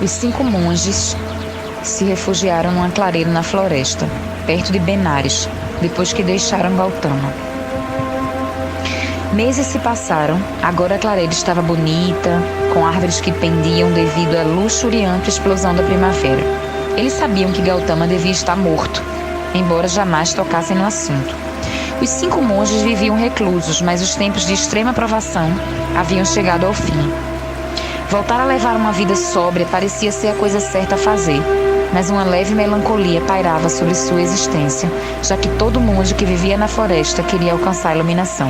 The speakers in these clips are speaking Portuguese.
Os 5 monges se refugiaram numa clareira na floresta, perto de Benares, depois que deixaram Gautama. Meses se passaram, agora a clareira estava bonita, com árvores que pendiam devido à luxuriante explosão da primavera. Eles sabiam que Gautama devia estar morto, embora jamais tocassem no assunto. Os 5 monges viviam reclusos, mas os tempos de extrema provação haviam chegado ao fim. Voltar a levar uma vida sóbria parecia ser a coisa certa a fazer, mas uma leve melancolia pairava sobre sua existência, já que todo monge que vivia na floresta queria alcançar a iluminação.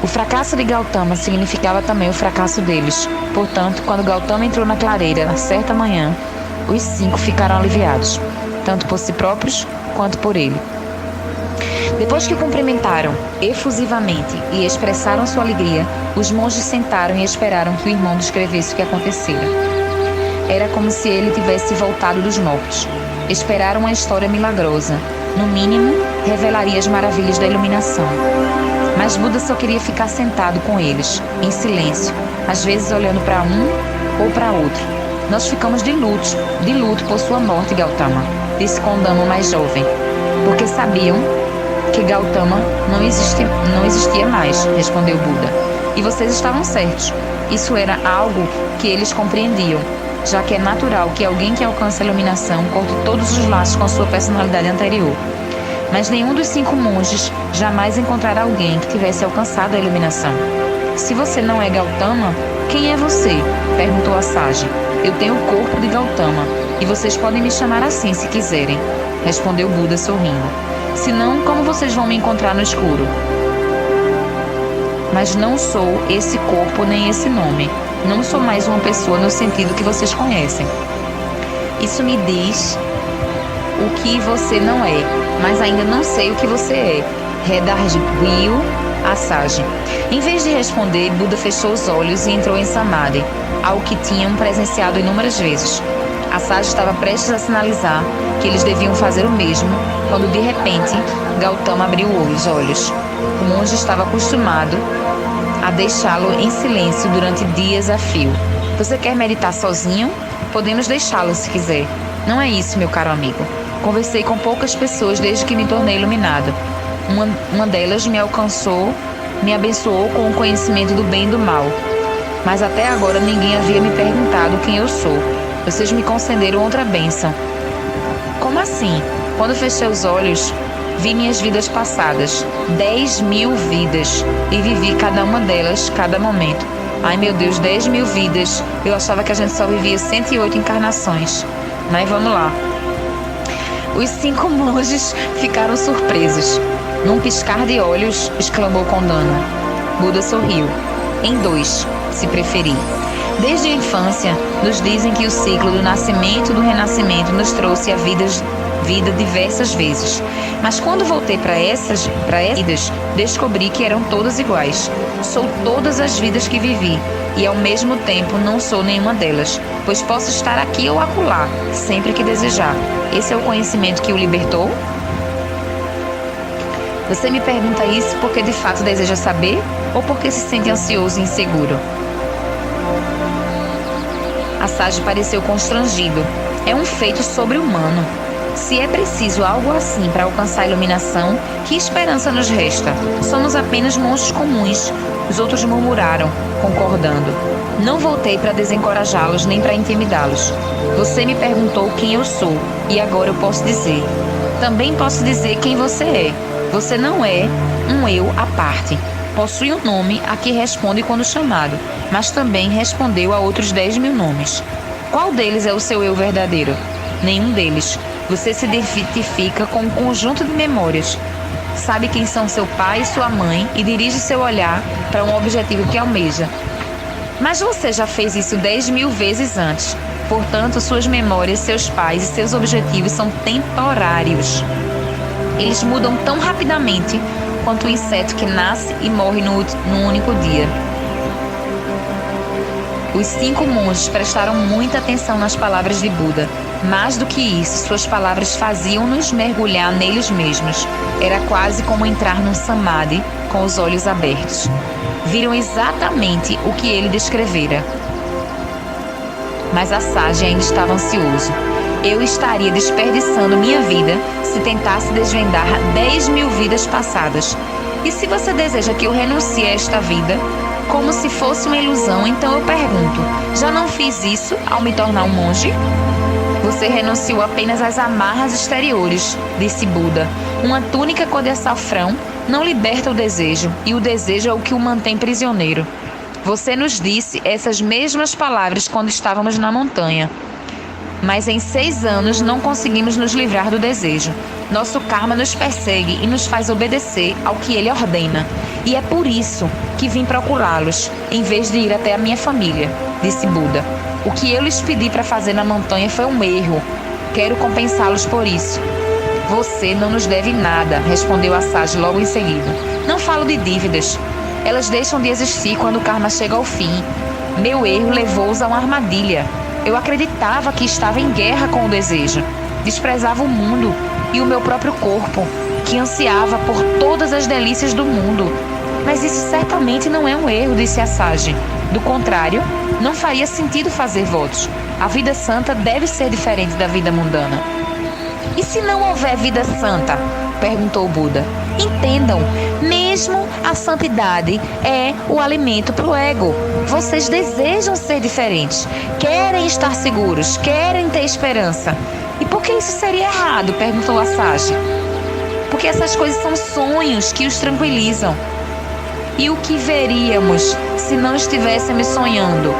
O fracasso de Gautama significava também o fracasso deles. Portanto, quando Gautama entrou na clareira, certa manhã, os 5 ficaram aliviados, tanto por si próprios quanto por ele. Depois que cumprimentaram efusivamente e expressaram sua alegria, os monges sentaram e esperaram que o irmão descrevesse o que acontecera. Era como se ele tivesse voltado dos mortos. Esperaram uma história milagrosa. No mínimo, revelaria as maravilhas da iluminação. Mas Buda só queria ficar sentado com eles, em silêncio, às vezes olhando para um ou para outro. Nós ficamos de luto por sua morte, Gautama, disse Kondama mais jovem, porque sabiam que Gautama não existia mais, respondeu Buda. E vocês estavam certos. Isso era algo que eles compreendiam, já que é natural que alguém que alcança a iluminação corte todos os laços com sua personalidade anterior. Mas nenhum dos 5 monges jamais encontrará alguém que tivesse alcançado a iluminação. Se você não é Gautama, quem é você? Perguntou Assaji. Eu tenho o corpo de Gautama, e vocês podem me chamar assim se quiserem, respondeu Buda sorrindo. Senão, como vocês vão me encontrar no escuro? Mas não sou esse corpo nem esse nome. Não sou mais uma pessoa no sentido que vocês conhecem. Isso me diz o que você não é, mas ainda não sei o que você é, redarguiu Assaji. Em vez de responder, Buda fechou os olhos e entrou em Samadhi, algo que tinham presenciado inúmeras vezes. Assaji estava prestes a sinalizar que eles deviam fazer o mesmo, quando de repente Gautama abriu os olhos. O monge estava acostumado a deixá-lo em silêncio durante dias a fio. Você quer meditar sozinho? Podemos deixá-lo se quiser. Não é isso, meu caro amigo. Conversei com poucas pessoas desde que me tornei iluminado. Uma delas me abençoou com o conhecimento do bem e do mal. Mas até agora ninguém havia me perguntado quem eu sou. Vocês me concederam outra bênção. Como assim? Quando fechei os olhos, vi minhas vidas passadas, 10.000 vidas, e vivi cada uma delas, cada momento. Ai meu Deus, 10.000 vidas. Eu achava que a gente só vivia 108 encarnações. Mas vamos lá. Os 5 monges ficaram surpresos. Num piscar de olhos, exclamou Kondama. Buda sorriu. Em 2, se preferir. Desde a infância, nos dizem que o ciclo do nascimento e do renascimento nos trouxe a vida diversas vezes. Mas quando voltei para essas vidas, descobri que eram todas iguais. Sou todas as vidas que vivi, e ao mesmo tempo não sou nenhuma delas, pois posso estar aqui ou acolá, sempre que desejar. Esse é o conhecimento que o libertou? Você me pergunta isso porque de fato deseja saber, ou porque se sente ansioso e inseguro? Assaji pareceu constrangido. É um feito sobre-humano. Se é preciso algo assim para alcançar a iluminação, que esperança nos resta? Somos apenas monstros comuns. Os outros murmuraram, concordando. Não voltei para desencorajá-los nem para intimidá-los. Você me perguntou quem eu sou, e agora eu posso dizer. Também posso dizer quem você é. Você não é um eu à parte. Possui um nome a que responde quando chamado, mas também respondeu a outros 10.000 nomes. Qual deles é o seu eu verdadeiro? Nenhum deles. Você se identifica com um conjunto de memórias. Sabe quem são seu pai e sua mãe e dirige seu olhar para um objetivo que almeja. Mas você já fez isso 10.000 vezes antes. Portanto, suas memórias, seus pais e seus objetivos são temporários. Eles mudam tão rapidamente quanto o inseto que nasce e morre num único dia. Os 5 monges prestaram muita atenção nas palavras de Buda. Mais do que isso, suas palavras faziam-nos mergulhar neles mesmos. Era quase como entrar num samadhi com os olhos abertos. Viram exatamente o que ele descrevera. Mas Assaji ainda estava ansioso. Eu estaria desperdiçando minha vida se tentasse desvendar 10.000 vidas passadas. E se você deseja que eu renuncie a esta vida, como se fosse uma ilusão, então eu pergunto, já não fiz isso ao me tornar um monge? Você renunciou apenas às amarras exteriores, disse Buda. Uma túnica cor de açafrão não liberta o desejo, e o desejo é o que o mantém prisioneiro. Você nos disse essas mesmas palavras quando estávamos na montanha. Mas em 6 anos não conseguimos nos livrar do desejo. Nosso karma nos persegue e nos faz obedecer ao que ele ordena. E é por isso que vim procurá-los, em vez de ir até a minha família, disse Buda. O que eu lhes pedi para fazer na montanha foi um erro. Quero compensá-los por isso. Você não nos deve nada, respondeu Assaji logo em seguida. Não falo de dívidas. Elas deixam de existir quando o karma chega ao fim. Meu erro levou-os a uma armadilha. Eu acreditava que estava em guerra com o desejo. Desprezava o mundo e o meu próprio corpo, que ansiava por todas as delícias do mundo. Mas isso certamente não é um erro, disse Assaji. Do contrário, não faria sentido fazer votos. A vida santa deve ser diferente da vida mundana. E se não houver vida santa? Perguntou o Buda. Entendam, mesmo a santidade é o alimento para o ego. Vocês desejam ser diferentes, querem estar seguros, querem ter esperança. E por que isso seria errado? Perguntou Assaji. Porque essas coisas são sonhos que os tranquilizam. E o que veríamos se não estivéssemos sonhando?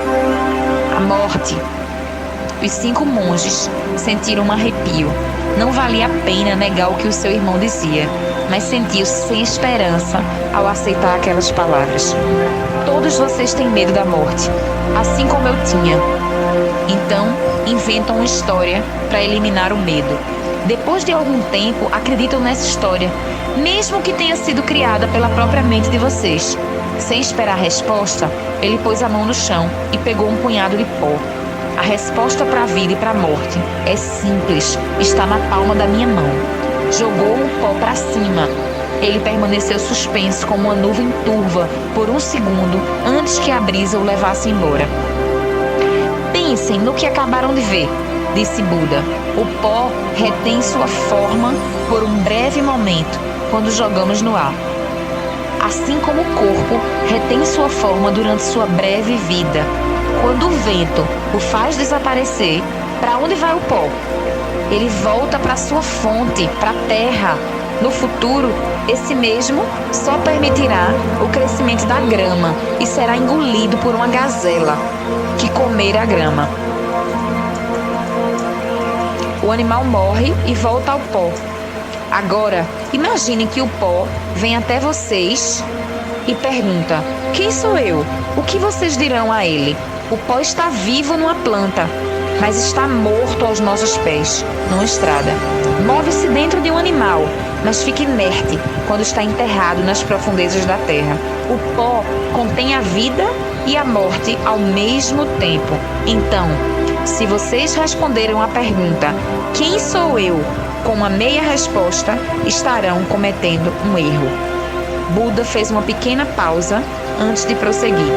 A morte. Os 5 monges sentiram um arrepio. Não valia a pena negar o que o seu irmão dizia, mas sentiu-se sem esperança ao aceitar aquelas palavras. Todos vocês têm medo da morte, assim como eu tinha. Então, inventam uma história para eliminar o medo. Depois de algum tempo, acreditam nessa história, mesmo que tenha sido criada pela própria mente de vocês. Sem esperar a resposta, ele pôs a mão no chão e pegou um punhado de pó. A resposta para a vida e para a morte é simples, está na palma da minha mão. Jogou o pó para cima. Ele permaneceu suspenso como uma nuvem turva por 1 segundo antes que a brisa o levasse embora. Pensem no que acabaram de ver, disse Buda. O pó retém sua forma por um breve momento quando jogamos no ar. Assim como o corpo retém sua forma durante sua breve vida. Quando o vento o faz desaparecer, para onde vai o pó? Ele volta para sua fonte, para a terra. No futuro, esse mesmo só permitirá o crescimento da grama e será engolido por uma gazela que comer a grama. O animal morre e volta ao pó. Agora, imagine que o pó vem até vocês e pergunta: quem sou eu? O que vocês dirão a ele? O pó está vivo numa planta, mas está morto aos nossos pés, numa estrada. Move-se dentro de um animal, mas fica inerte quando está enterrado nas profundezas da terra. O pó contém a vida e a morte ao mesmo tempo. Então, se vocês responderam à pergunta, quem sou eu? Com uma meia resposta, estarão cometendo um erro. Buda fez uma pequena pausa antes de prosseguir.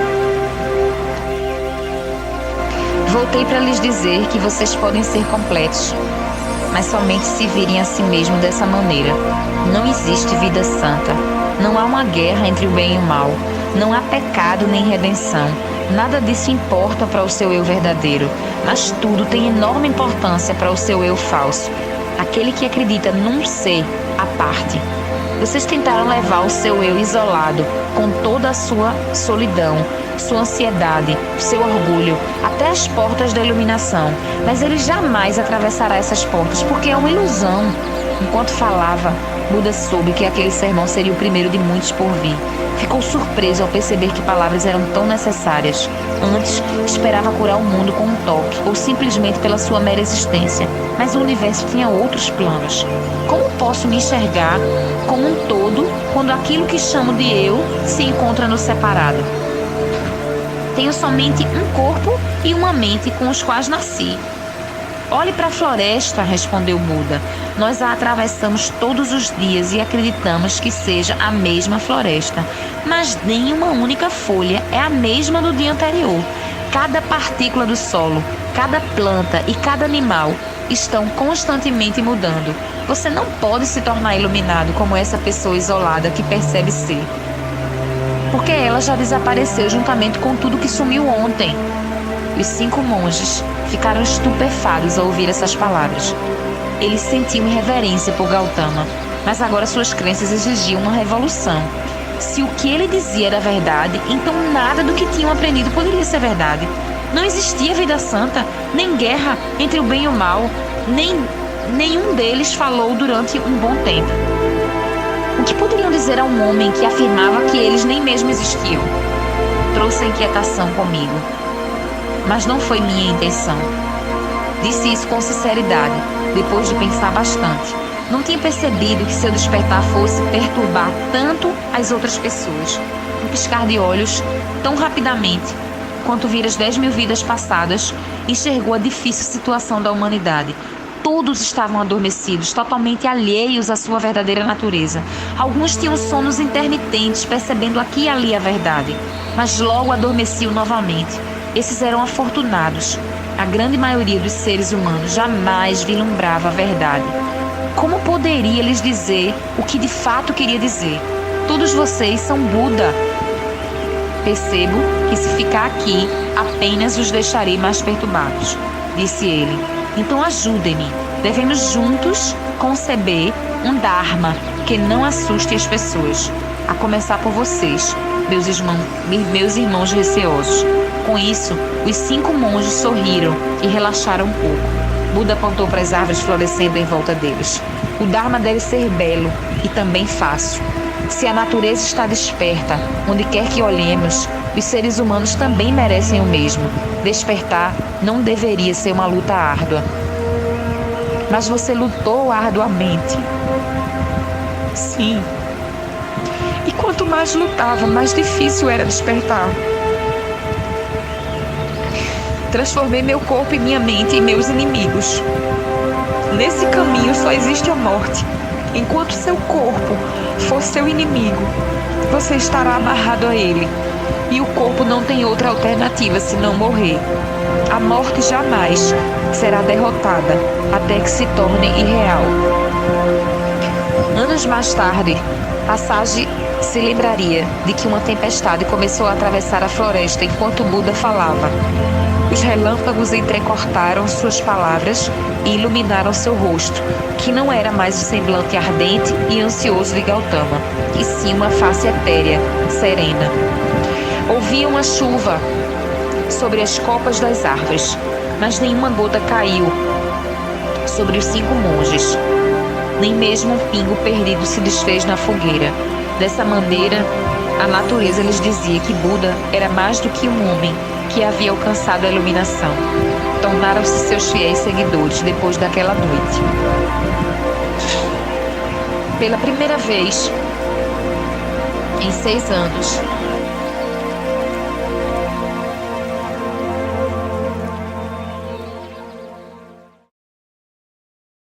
Voltei para lhes dizer que vocês podem ser completos, mas somente se virem a si mesmo dessa maneira. Não existe vida santa. Não há uma guerra entre o bem e o mal. Não há pecado nem redenção. Nada disso importa para o seu eu verdadeiro, mas tudo tem enorme importância para o seu eu falso. Aquele que acredita num ser à parte. Vocês tentaram levar o seu eu isolado, com toda a sua solidão, sua ansiedade, seu orgulho, até as portas da iluminação. Mas ele jamais atravessará essas portas, porque é uma ilusão. Enquanto falava, Buda soube que aquele sermão seria o primeiro de muitos por vir. Ficou surpreso ao perceber que palavras eram tão necessárias. Antes, esperava curar o mundo com um toque, ou simplesmente pela sua mera existência. Mas o universo tinha outros planos. Como posso me enxergar como um todo quando aquilo que chamo de eu se encontra no separado? Tenho somente um corpo e uma mente com os quais nasci. Olhe para a floresta, respondeu Buda. Nós a atravessamos todos os dias e acreditamos que seja a mesma floresta, mas nem uma única folha é a mesma do dia anterior. Cada partícula do solo, cada planta e cada animal estão constantemente mudando. Você não pode se tornar iluminado como essa pessoa isolada que percebe ser, porque ela já desapareceu juntamente com tudo que sumiu ontem. Os 5 monges ficaram estupefatos ao ouvir essas palavras. Eles sentiam reverência por Gautama, mas agora suas crenças exigiam uma revolução. Se o que ele dizia era verdade, então nada do que tinham aprendido poderia ser verdade. Não existia vida santa, nem guerra entre o bem e o mal, nenhum deles falou durante um bom tempo. O que poderiam dizer a um homem que afirmava que eles nem mesmo existiam? Trouxe a inquietação comigo, mas não foi minha intenção. Disse isso com sinceridade, depois de pensar bastante. Não tinha percebido que seu despertar fosse perturbar tanto as outras pessoas. Um piscar de olhos, tão rapidamente quanto vir as 10.000 vidas passadas, enxergou a difícil situação da humanidade. Todos estavam adormecidos, totalmente alheios à sua verdadeira natureza. Alguns tinham sonos intermitentes, percebendo aqui e ali a verdade, mas logo adormeciam novamente. Esses eram afortunados. A grande maioria dos seres humanos jamais vislumbrava a verdade. Como poderia lhes dizer o que de fato queria dizer? Todos vocês são Buda. Percebo que se ficar aqui, apenas os deixarei mais perturbados, disse ele. Então ajudem-me. Devemos juntos conceber um Dharma que não assuste as pessoas, a começar por vocês, meus irmãos receosos. Com isso, os 5 monges sorriram e relaxaram um pouco. Buda apontou para as árvores florescendo em volta deles. O Dharma deve ser belo e também fácil. Se a natureza está desperta, onde quer que olhemos, os seres humanos também merecem o mesmo. Despertar não deveria ser uma luta árdua. Mas você lutou arduamente. Sim. E quanto mais lutava, mais difícil era despertar. Transformei meu corpo e minha mente em meus inimigos. Nesse caminho só existe a morte. Enquanto seu corpo for seu inimigo, você estará amarrado a ele. E o corpo não tem outra alternativa senão morrer. A morte jamais será derrotada até que se torne irreal. Anos mais tarde, Passage se lembraria de que uma tempestade começou a atravessar a floresta enquanto Buda falava. Os relâmpagos entrecortaram suas palavras e iluminaram seu rosto, que não era mais o semblante ardente e ansioso de Gautama, e sim uma face etérea, serena. Ouviam a chuva sobre as copas das árvores, mas nenhuma gota caiu sobre os 5 monges. Nem mesmo um pingo perdido se desfez na fogueira. Dessa maneira, a natureza lhes dizia que Buda era mais do que um homem que havia alcançado a iluminação. Tornaram-se seus fiéis seguidores depois daquela noite. Pela primeira vez em 6 anos,